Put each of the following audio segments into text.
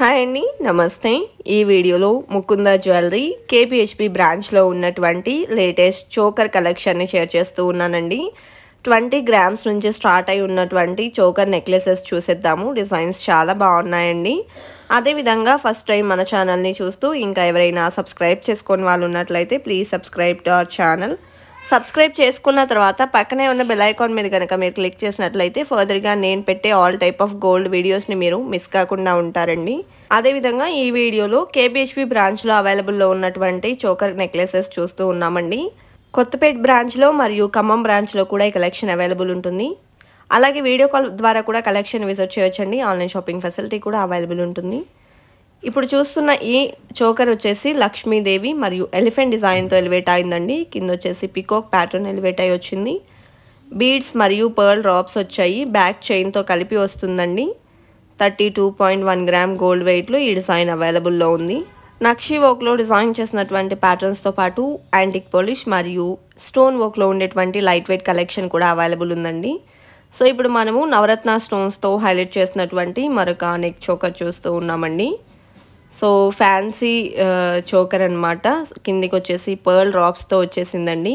Hi అండి, నమస్తే. ఈ వీడియోలో ముకుంద జ్యువెలరీ కేపీహెచ్పి బ్రాంచ్లో ఉన్నటువంటి లేటెస్ట్ చోకర్ కలెక్షన్ని షేర్ చేస్తూ ఉన్నానండి. 20 గ్రామ్స్ నుంచి స్టార్ట్ అయి ఉన్నటువంటి చోకర్ నెక్లెసెస్ చూసేద్దాము. డిజైన్స్ చాలా బాగున్నాయండి. అదేవిధంగా ఫస్ట్ టైం మన ఛానల్ని చూస్తూ ఇంకా ఎవరైనా సబ్స్క్రైబ్ చేసుకొని వాళ్ళు ఉన్నట్లయితే please subscribe to our channel. Subscribe చేసుకున్న తర్వాత పక్కనే ఉన్న బెల్ ఐకాన్ మీద కనుక మీరు క్లిక్ చేసినట్లయితే ఫర్దర్గా నేను పెట్టే ఆల్ టైప్ ఆఫ్ గోల్డ్ వీడియోస్ని మీరు మిస్ కాకుండా ఉంటారండి. అదేవిధంగా ఈ వీడియోలో కేపీహెచ్పి బ్రాంచ్లో అవైలబుల్లో ఉన్నటువంటి చోకర్ నెక్లెసెస్ చూస్తూ ఉన్నామండి. కొత్తపేట బ్రాంచ్లో మరియు ఖమ్మం బ్రాంచ్లో కూడా ఈ కలెక్షన్ అవైలబుల్ ఉంటుంది. అలాగే వీడియో కాల్ ద్వారా కూడా కలెక్షన్ విజిట్ చేయొచ్చండి. ఆన్లైన్ షాపింగ్ ఫెసిలిటీ కూడా అవైలబుల్ ఉంటుంది. ఇప్పుడు చూస్తున్న ఈ చోకర్ వచ్చేసి లక్ష్మీదేవి మరియు ఎలిఫెంట్ డిజైన్తో ఎలివేట్ అయిందండి. కింద వచ్చేసి పికాక్ ప్యాటర్న్ ఎలివేట్ అయి వచ్చింది. బీడ్స్ మరియు పర్ల్ డ్రాప్స్ వచ్చాయి. బ్యాక్ చైన్తో కలిపి వస్తుందండి. 32.1 గ్రామ్ గోల్డ్ వెయిట్లో ఈ డిజైన్ అవైలబుల్లో ఉంది. నక్షి వర్క్లో డిజైన్ చేసినటువంటి ప్యాటర్న్స్తో పాటు యాంటిక్ పాలిష్ మరియు స్టోన్ వర్క్లో ఉండేటువంటి లైట్ వెయిట్ కలెక్షన్ కూడా అవైలబుల్ ఉందండి. సో ఇప్పుడు మనము నవరత్న స్టోన్స్తో హైలైట్ చేసినటువంటి మరొక నెక్ చోకర్ చూస్తూ ఉన్నామండి. సో ఫ్యాన్సీ చోకర్ అనమాట. కిందికి వచ్చేసి పర్ల్ డ్రాప్స్తో వచ్చేసిందండి.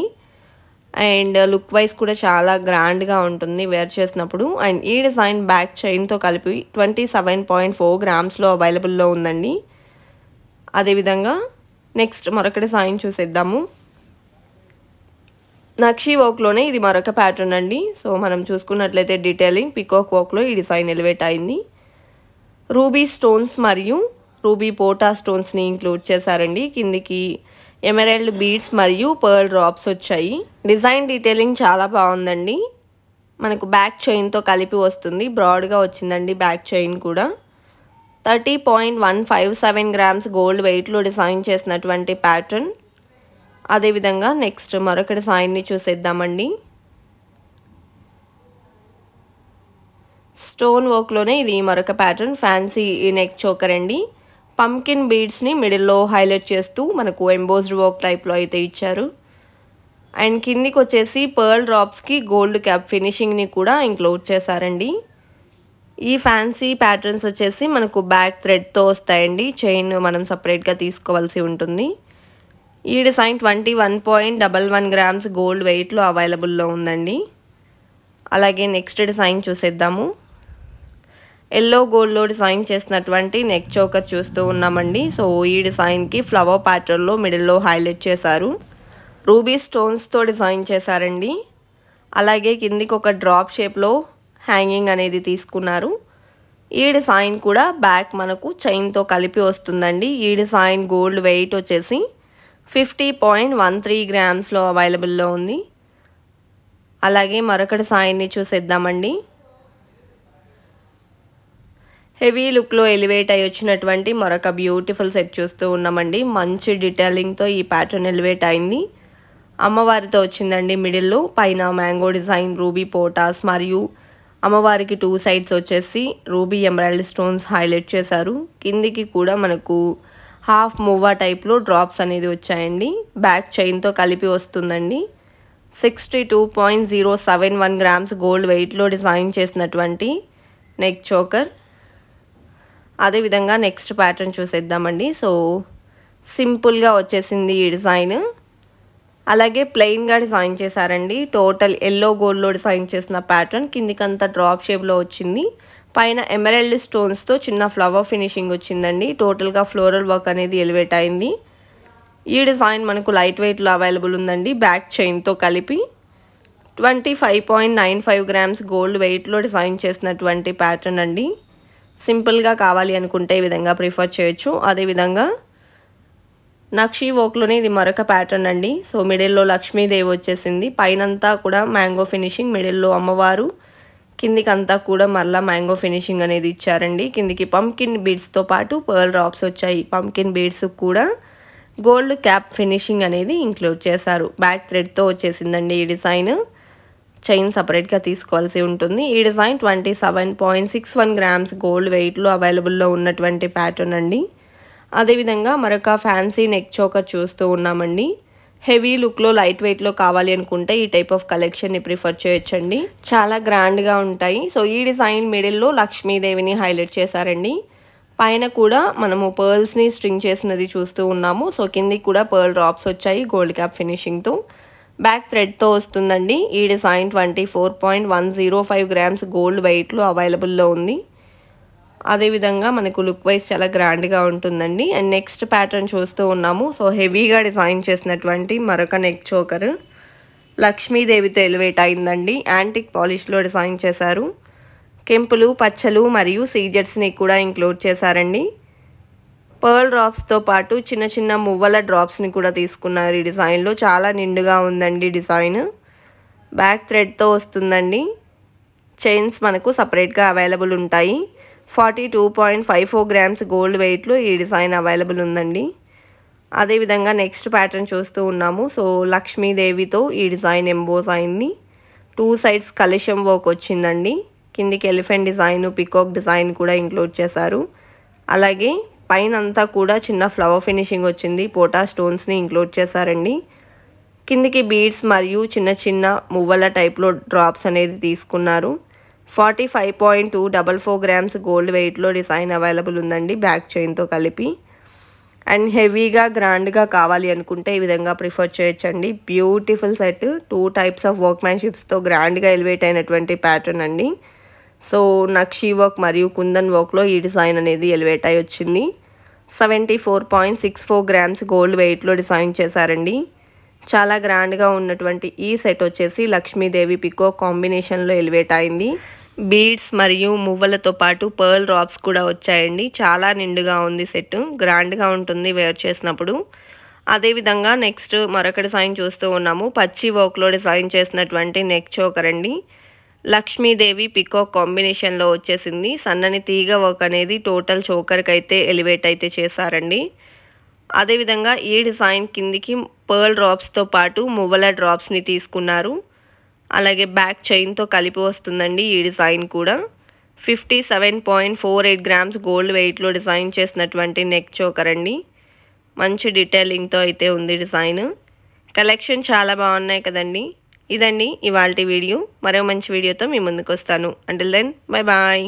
అండ్ లుక్ వైజ్ కూడా చాలా గ్రాండ్గా ఉంటుంది వేర్ చేసినప్పుడు. అండ్ ఈ డిజైన్ బ్యాక్ చైన్తో కలిపి 27.4 గ్రామ్స్లో అవైలబుల్లో ఉందండి. అదేవిధంగా నెక్స్ట్ మరొక డిజైన్ చూసేద్దాము. నక్షి వర్క్లోనే ఇది మరొక ప్యాటర్న్ అండి. సో మనం చూసుకున్నట్లయితే డీటెయిలింగ్ పికాక్ వర్క్లో ఈ డిజైన్ ఎలివేట్ అయింది. రూబీ స్టోన్స్ మరియు రూబీ పోటా స్టోన్స్ని ఇంక్లూడ్ చేశారండి. కిందికి ఎమరాల్డ్ బీడ్స్ మరియు పర్ల్ డ్రాప్స్ వచ్చాయి. డిజైన్ డీటెయిలింగ్ చాలా బాగుందండి. మనకు బ్యాక్ చైన్తో కలిపి వస్తుంది. బ్రాడ్గా వచ్చిందండి బ్యాక్ చైన్ కూడా. 30.157 గ్రామ్స్ గోల్డ్ వెయిట్లో డిజైన్ చేసినటువంటి ప్యాటర్న్. అదేవిధంగా నెక్స్ట్ మరొక డిజైన్ని చూసేద్దామండి. స్టోన్ వర్క్లోనే ఇది మరొక ప్యాటర్న్ ఫ్యాన్సీ నెక్ చోకర్ అండి. పంకిన్ బీడ్స్ని మిడిల్లో హైలైట్ చేస్తూ మనకు ఎంబోస్డ్ వర్క్ టైప్లో అయితే ఇచ్చారు. అండ్ కిందికి వచ్చేసి పర్ల్ డ్రాప్స్కి గోల్డ్ క్యాప్ ఫినిషింగ్ని కూడా ఇంక్లూడ్ చేశారండి. ఈ ఫ్యాన్సీ ప్యాటర్న్స్ వచ్చేసి మనకు బ్యాక్ థ్రెడ్తో వస్తాయండి. చైన్ మనం సపరేట్గా తీసుకోవాల్సి ఉంటుంది. ఈ డిజైన్ 21.11 గ్రామ్స్ గోల్డ్ వెయిట్లో అవైలబుల్లో ఉందండి. అలాగే నెక్స్ట్ డిజైన్ చూసేద్దాము. ఎల్లో గోల్డ్లో డిజైన్ చేసినటువంటి నెక్ చోకర్ చూస్తూ ఉన్నామండి. సో ఈ డిజైన్కి ఫ్లవర్ ప్యాటర్న్లో మిడిల్లో హైలైట్ చేశారు. రూబీ స్టోన్స్తో డిజైన్ చేశారండి. అలాగే కిందికి ఒక డ్రాప్ షేప్లో హ్యాంగింగ్ అనేది తీసుకున్నారు. ఈ డిజైన్ కూడా బ్యాక్ మనకు చైన్తో కలిపి వస్తుందండి. ఈ డిజైన్ గోల్డ్ వెయిట్ వచ్చేసి 50.13 గ్రామ్స్లో అవైలబుల్లో ఉంది. అలాగే మరొక డిజైన్ని చూసేద్దామండి. హెవీ లుక్లో ఎలివేట్ అయి వచ్చినటువంటి మరొక బ్యూటిఫుల్ సెట్ చూస్తూ ఉన్నామండి. మంచి డీటెయిలింగ్తో ఈ ప్యాటర్న్ ఎలివేట్ అయింది. అమ్మవారితో వచ్చిందండి. మిడిల్లో పైన మ్యాంగో డిజైన్ రూబీ పోటాస్ మరియు అమ్మవారికి 2 సైడ్స్ వచ్చేసి రూబీ ఎమరాల్డ్ స్టోన్స్ హైలైట్ చేశారు. కిందికి కూడా మనకు హాఫ్ మూవా టైప్లో డ్రాప్స్ అనేది వచ్చాయండి. బ్యాక్ చైన్తో కలిపి వస్తుందండి. 62.071 గ్రామ్స్ గోల్డ్ వెయిట్లో డిజైన్ చేసినటువంటి నెక్ చోకర్. అదేవిధంగా నెక్స్ట్ ప్యాటర్న్ చూసేద్దామండి. సో సింపుల్గా వచ్చేసింది ఈ డిజైన్. అలాగే ప్లెయిన్గా డిజైన్ చేశారండి. టోటల్ ఎల్లో గోల్డ్లో డిజైన్ చేసిన ప్యాటర్న్. కిందికంతా డ్రాప్ షేప్లో వచ్చింది. పైన ఎమరాల్డ్ స్టోన్స్తో చిన్న ఫ్లవర్ ఫినిషింగ్ వచ్చిందండి. టోటల్గా ఫ్లోరల్ వర్క్ అనేది ఎలివేట్ అయింది. ఈ డిజైన్ మనకు లైట్ వెయిట్లో అవైలబుల్ ఉందండి. బ్యాక్ చైన్తో కలిపి 25.95 గ్రామ్స్ గోల్డ్ వెయిట్లో డిజైన్ చేసినటువంటి ప్యాటర్న్ అండి. సింపుల్గా కావాలి అనుకుంటే ఈ విధంగా ప్రిఫర్ చేయొచ్చు. అదేవిధంగా నక్షి వర్క్లోనే ఇది మరొక ప్యాటర్న్ అండి. సో మిడిల్లో లక్ష్మీదేవి వచ్చేసింది. పైనంతా కూడా మ్యాంగో ఫినిషింగ్, మిడిల్లో అమ్మవారు, కిందికంతా కూడా మరలా మ్యాంగో ఫినిషింగ్ అనేది ఇచ్చారండి. కిందికి పంకిన్ బీడ్స్తో పాటు పర్ల్ డ్రాప్స్ వచ్చాయి. పంకిన్ బీడ్స్ కూడా గోల్డ్ క్యాప్ ఫినిషింగ్ అనేది ఇంక్లూడ్ చేశారు. బ్యాక్ థ్రెడ్తో వచ్చేసిందండి ఈ డిజైన్. చైన్ సపరేట్గా తీసుకోవాల్సి ఉంటుంది. ఈ డిజైన్ 27.61 గ్రామ్స్ గోల్డ్ వెయిట్లో అవైలబుల్లో ఉన్నటువంటి ప్యాటర్న్ అండి. అదేవిధంగా మరొక ఫ్యాన్సీ నెక్ చోకర్ చూస్తూ ఉన్నామండి. హెవీ లుక్లో లైట్ వెయిట్లో కావాలి అనుకుంటే ఈ టైప్ ఆఫ్ కలెక్షన్ని ప్రిఫర్ చేయొచ్చండి. చాలా గ్రాండ్గా ఉంటాయి. సో ఈ డిజైన్ మిడిల్లో లక్ష్మీదేవిని హైలైట్ చేశారండి. పైన కూడా మనము పర్ల్స్ని స్ట్రింగ్ చేసినది చూస్తూ ఉన్నాము. సో కిందికి కూడా పర్ల్ డ్రాప్స్ వచ్చాయి గోల్డ్ క్యాప్ ఫినిషింగ్తో. బ్యాక్ థ్రెడ్తో వస్తుందండి. ఈ డిజైన్ 24.105 గ్రామ్స్ గోల్డ్ వెయిట్లో అవైలబుల్లో ఉంది. అదేవిధంగా మనకు లుక్ వైజ్ చాలా గ్రాండ్గా ఉంటుందండి. అండ్ నెక్స్ట్ ప్యాటర్న్ చూస్తూ ఉన్నాము. సో హెవీగా డిజైన్ చేసినటువంటి మరొక నెక్ చోకర్ లక్ష్మీదేవితో ఎలివేట్ అయిందండి. యాంటిక్ పాలిష్లో డిజైన్ చేశారు. కెంపులు, పచ్చలు మరియు సీజెట్స్ని కూడా ఇంక్లూడ్ చేశారండి. పర్ల్ డ్రాప్స్తో పాటు చిన్న చిన్న మువ్వల డ్రాప్స్ని కూడా తీసుకున్నారు. ఈ డిజైన్లో చాలా నిండుగా ఉందండి డిజైన్. బ్యాక్ థ్రెడ్తో వస్తుందండి. చైన్స్ మనకు సపరేట్గా అవైలబుల్ ఉంటాయి. 42.54 గ్రామ్స్ గోల్డ్ వెయిట్లో ఈ డిజైన్ అవైలబుల్ ఉందండి. అదేవిధంగా నెక్స్ట్ ప్యాటర్న్ చూస్తూ ఉన్నాము. సో లక్ష్మీదేవితో ఈ డిజైన్ ఎంబోస్ అయింది. 2 సైడ్స్ కలశం వర్క్ వచ్చిందండి. కిందికి ఎలిఫెంట్ డిజైన్, పికాక్ డిజైన్ కూడా ఇంక్లూడ్ చేశారు. అలాగే పైన అంతా కూడా చిన్న ఫ్లవర్ ఫినిషింగ్ వచ్చింది. పోటా స్టోన్స్ని ఇంక్లూడ్ చేశారండి. కిందికి బీడ్స్ మరియు చిన్న చిన్న మువ్వల టైప్లో డ్రాప్స్ అనేది తీసుకున్నారు. 45.244 గ్రామ్స్ గోల్డ్ వెయిట్లో డిజైన్ అవైలబుల్ ఉందండి బ్యాక్ చైన్తో కలిపి. అండ్ హెవీగా గ్రాండ్గా కావాలి అనుకుంటే ఈ విధంగా ప్రిఫర్ చేయొచ్చండి. Beautiful set. 2 టైప్స్ ఆఫ్ వర్క్మ్యాన్షిప్స్తో గ్రాండ్గా ఎలివేట్ అయినటువంటి ప్యాటర్న్ అండి. సో నక్షీ వర్క్ మరియు కుందన్ వర్క్లో ఈ డిజైన్ అనేది ఎలివేట్ అయి వచ్చింది. 74.64 గ్రామ్స్ గోల్డ్ వెయిట్లో డిజైన్ చేశారండి. చాలా గ్రాండ్గా ఉన్నటువంటి ఈ సెట్ వచ్చేసి లక్ష్మీదేవి పికాక్ కాంబినేషన్లో ఎలివేట్ అయింది. బీడ్స్ మరియు మువ్వలతో పాటు పర్ల్ డ్రాప్స్ కూడా వచ్చాయండి. చాలా నిండుగా ఉంది సెట్. గ్రాండ్గా ఉంటుంది వేర్ చేసినప్పుడు. అదేవిధంగా నెక్స్ట్ మరొక డిజైన్ చూస్తూ ఉన్నాము. పచ్చి వర్క్లో డిజైన్ చేసినటువంటి నెక్ చోకర్ అండి. లక్ష్మీదేవి పికాక్ కాంబినేషన్లో వచ్చేసింది. సన్నని తీగ వర్క్ అనేది టోటల్ చోకర్కి అయితే ఎలివేట్ అయితే చేశారండి. అదేవిధంగా ఈ డిజైన్ కిందికి పర్ల్ డ్రాప్స్తో పాటు మువ్వల డ్రాప్స్ని తీసుకున్నారు. అలాగే బ్యాక్ చైన్తో కలిపి వస్తుందండి ఈ డిజైన్ కూడా. 57.48 గ్రామ్స్ గోల్డ్ వెయిట్లో డిజైన్ చేసినటువంటి నెక్ చోకర్ అండి. మంచి డీటెయిలింగ్తో అయితే ఉంది డిజైన్. కలెక్షన్ చాలా బాగున్నాయి కదండి. ఇదండి ఇవాల్టి వీడియో. మరో మంచి వీడియోతో మీ ముందుకు వస్తాను. Until then bye bye.